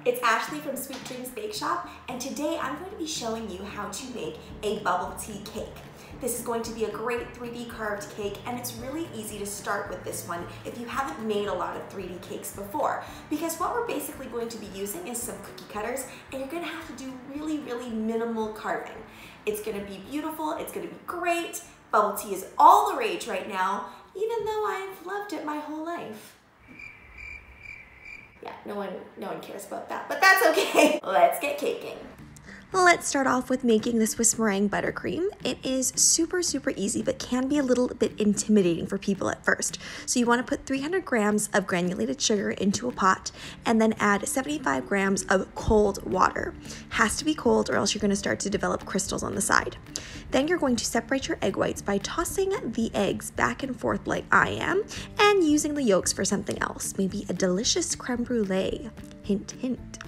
it's Ashleigh from Sweet Dreams Bake Shop, and today I'm going to be showing you how to make a bubble tea cake. This is going to be a great 3D carved cake, and it's really easy to start with this one if you haven't made a lot of 3D cakes before, because what we're basically going to be using is some cookie cutters, and you're going to have to do really minimal carving. It's going to be beautiful, it's going to be great. Bubble tea is all the rage right now, even though I've loved it my whole life. Yeah, no one cares about that, but that's okay. Let's get caking. Let's start off with making the Swiss meringue buttercream. It is super easy, but can be a little bit intimidating for people at first. So you want to put 300 grams of granulated sugar into a pot and then add 75 grams of cold water. Has to be cold or else you're going to start to develop crystals on the side. Then you're going to separate your egg whites by tossing the eggs back and forth like I am and using the yolks for something else, maybe a delicious creme brulee. Hint, hint.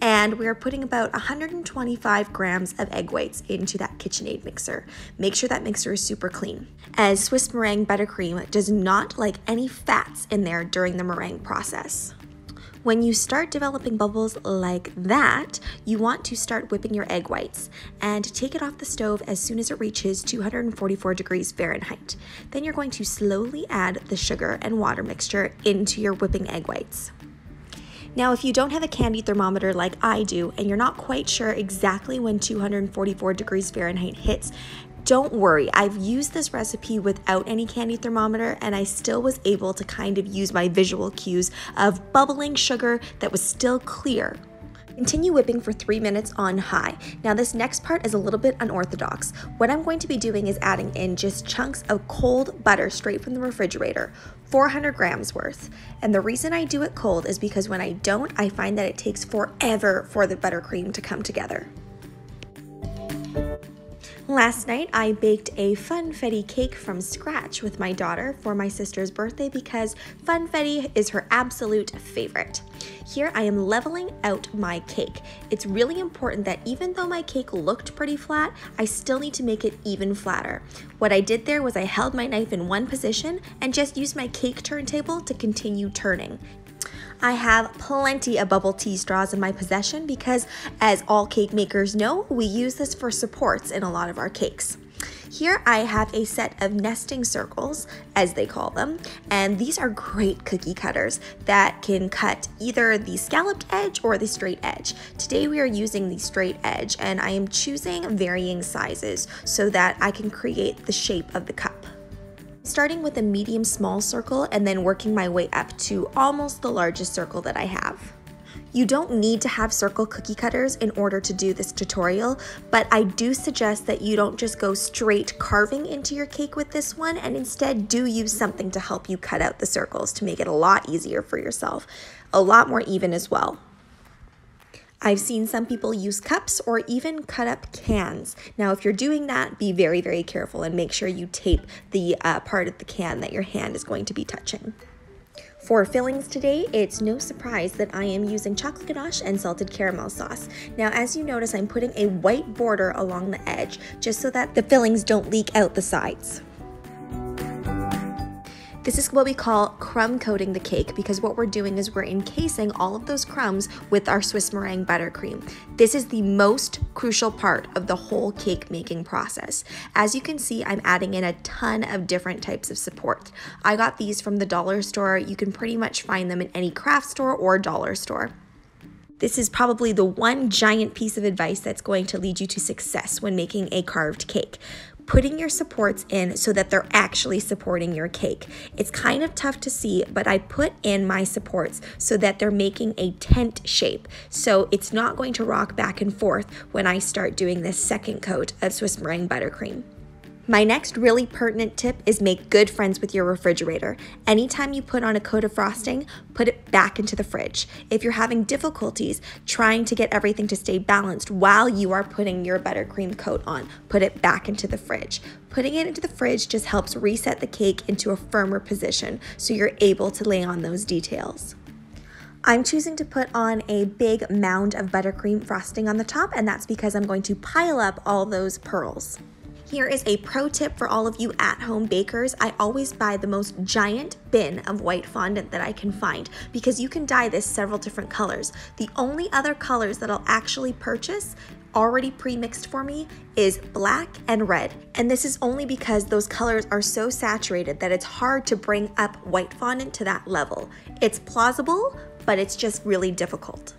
And we're putting about 125 grams of egg whites into that KitchenAid mixer. Make sure that mixer is super clean, as Swiss meringue buttercream does not like any fats in there during the meringue process. When you start developing bubbles like that, you want to start whipping your egg whites and take it off the stove as soon as it reaches 244 degrees Fahrenheit. Then you're going to slowly add the sugar and water mixture into your whipping egg whites. Now, if you don't have a candy thermometer like I do, and you're not quite sure exactly when 244 degrees Fahrenheit hits, don't worry. I've used this recipe without any candy thermometer, and I still was able to kind of use my visual cues of bubbling sugar that was still clear. Continue whipping for 3 minutes on high. Now this next part is a little bit unorthodox. What I'm going to be doing is adding in just chunks of cold butter straight from the refrigerator, 400 grams worth. And the reason I do it cold is because when I don't, I find that it takes forever for the buttercream to come together. Last night, I baked a funfetti cake from scratch with my daughter for my sister's birthday because funfetti is her absolute favorite. Here I am leveling out my cake. It's really important that even though my cake looked pretty flat, I still need to make it even flatter. What I did there was I held my knife in one position and just used my cake turntable to continue turning. I have plenty of bubble tea straws in my possession because, as all cake makers know, we use this for supports in a lot of our cakes. Here I have a set of nesting circles, as they call them, and these are great cookie cutters that can cut either the scalloped edge or the straight edge. Today we are using the straight edge, and I am choosing varying sizes so that I can create the shape of the cup. Starting with a medium small circle and then working my way up to almost the largest circle that I have. You don't need to have circle cookie cutters in order to do this tutorial, but I do suggest that you don't just go straight carving into your cake with this one, and instead do use something to help you cut out the circles to make it a lot easier for yourself, a lot more even as well. I've seen some people use cups or even cut up cans. Now, if you're doing that, be very careful and make sure you tape the part of the can that your hand is going to be touching. For fillings today, it's no surprise that I am using chocolate ganache and salted caramel sauce. Now, as you notice, I'm putting a white border along the edge just so that the fillings don't leak out the sides. This is what we call crumb coating the cake, because what we're doing is we're encasing all of those crumbs with our Swiss meringue buttercream. This is the most crucial part of the whole cake making process. As you can see, I'm adding in a ton of different types of support. I got these from the dollar store. You can pretty much find them in any craft store or dollar store. This is probably the one giant piece of advice that's going to lead you to success when making a carved cake. Putting your supports in so that they're actually supporting your cake. It's kind of tough to see, but I put in my supports so that they're making a tent shape. So it's not going to rock back and forth when I start doing this second coat of Swiss meringue buttercream. My next really pertinent tip is make good friends with your refrigerator. Anytime you put on a coat of frosting, put it back into the fridge. If you're having difficulties trying to get everything to stay balanced while you are putting your buttercream coat on, put it back into the fridge. Putting it into the fridge just helps reset the cake into a firmer position so you're able to lay on those details. I'm choosing to put on a big mound of buttercream frosting on the top, and that's because I'm going to pile up all those pearls. Here is a pro tip for all of you at-home bakers. I always buy the most giant bin of white fondant that I can find because you can dye this several different colors. The only other colors that I'll actually purchase already pre-mixed for me is black and red. And this is only because those colors are so saturated that it's hard to bring up white fondant to that level. It's plausible, but it's just really difficult.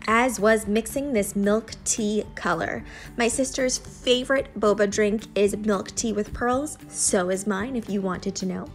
As was mixing this milk tea color. My sister's favorite boba drink is milk tea with pearls. So is mine, if you wanted to know.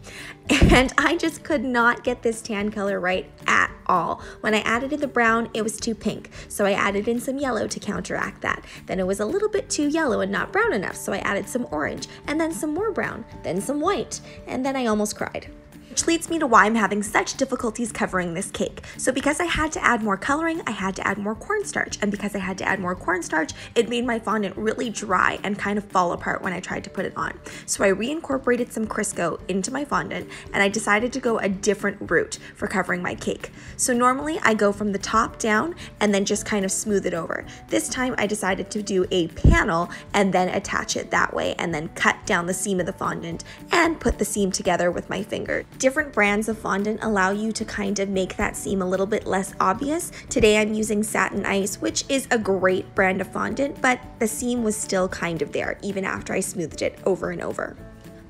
And I just could not get this tan color right at all. When I added in the brown, it was too pink. So I added in some yellow to counteract that. Then it was a little bit too yellow and not brown enough. So I added some orange and then some more brown, then some white. And then I almost cried. Which leads me to why I'm having such difficulties covering this cake. So because I had to add more coloring, I had to add more cornstarch. And because I had to add more cornstarch, it made my fondant really dry and kind of fall apart when I tried to put it on. So I reincorporated some Crisco into my fondant and I decided to go a different route for covering my cake. So normally I go from the top down and then just kind of smooth it over. This time I decided to do a panel and then attach it that way and then cut down the seam of the fondant and put the seam together with my finger. Different brands of fondant allow you to kind of make that seam a little bit less obvious. Today I'm using Satin Ice, which is a great brand of fondant, but the seam was still kind of there even after I smoothed it over and over.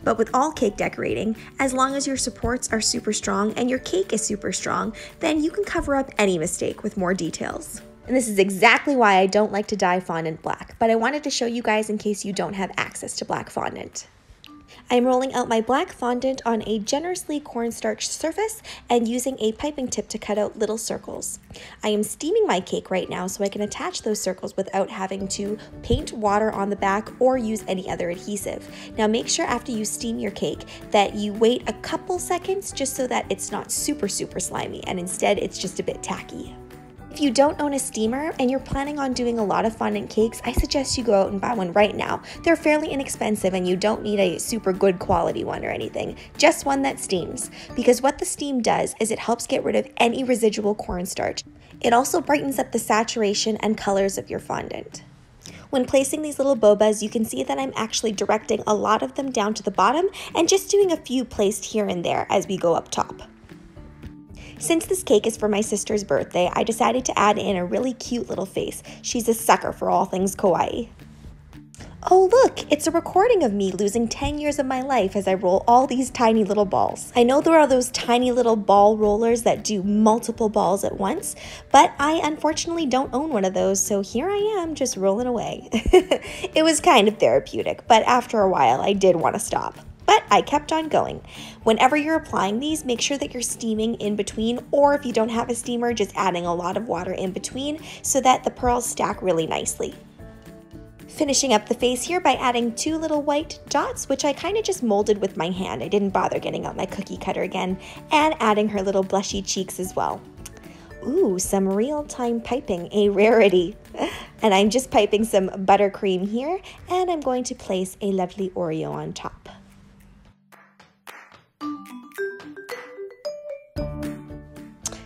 But with all cake decorating, as long as your supports are super strong and your cake is super strong, then you can cover up any mistake with more details. And this is exactly why I don't like to dye fondant black, but I wanted to show you guys in case you don't have access to black fondant. I'm rolling out my black fondant on a generously cornstarch surface and using a piping tip to cut out little circles. I am steaming my cake right now so I can attach those circles without having to paint water on the back or use any other adhesive. Now make sure after you steam your cake that you wait a couple seconds just so that it's not super slimy and instead it's just a bit tacky. If you don't own a steamer and you're planning on doing a lot of fondant cakes, I suggest you go out and buy one right now. They're fairly inexpensive and you don't need a super good quality one or anything, just one that steams. Because what the steam does is it helps get rid of any residual cornstarch. It also brightens up the saturation and colors of your fondant. When placing these little bobas, you can see that I'm actually directing a lot of them down to the bottom and just doing a few placed here and there as we go up top. Since this cake is for my sister's birthday, I decided to add in a really cute little face. She's a sucker for all things kawaii. Oh look, it's a recording of me losing 10 years of my life as I roll all these tiny little balls. I know there are those tiny little ball rollers that do multiple balls at once, but I unfortunately don't own one of those, so here I am just rolling away. It was kind of therapeutic, but after a while I did want to stop. But I kept on going. Whenever you're applying these, make sure that you're steaming in between, or if you don't have a steamer, just adding a lot of water in between so that the pearls stack really nicely. Finishing up the face here by adding 2 little white dots, which I kind of just molded with my hand. I didn't bother getting out my cookie cutter again, and adding her little blushy cheeks as well. Ooh, some real-time piping, a rarity. And I'm just piping some buttercream here, and I'm going to place a lovely Oreo on top.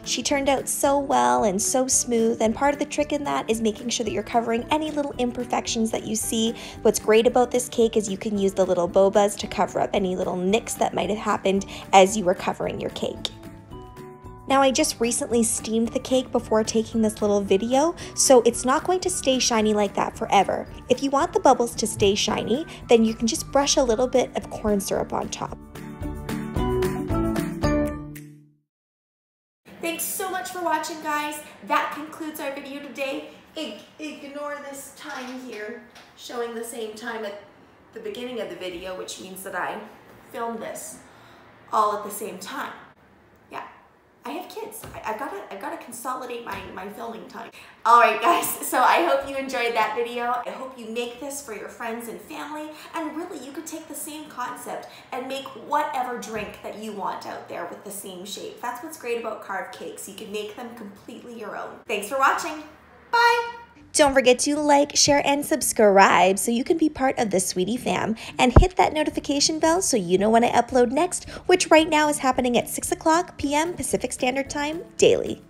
She turned out so well and so smooth, and part of the trick in that is making sure that you're covering any little imperfections that you see. What's great about this cake is you can use the little bobas to cover up any little nicks that might have happened as you were covering your cake. Now I just recently steamed the cake before taking this little video, so it's not going to stay shiny like that forever. If you want the bubbles to stay shiny, then you can just brush a little bit of corn syrup on top. Thanks so much for watching, guys. That concludes our video today. Ignore this time here, showing the same time at the beginning of the video, which means that I filmed this all at the same time. Yeah, I have kids. I've got to consolidate my filming time. All right, guys, so I hope you enjoyed that video. I hope you make this for your friends and family, and really you could take the same concept and make whatever drink that you want out there with the same shape. That's what's great about carved cakes. You can make them completely your own. Thanks for watching. Bye. Don't forget to like, share, and subscribe so you can be part of the Sweetie fam, and hit that notification bell so you know when I upload next, which right now is happening at 6 o'clock p.m. Pacific Standard Time daily.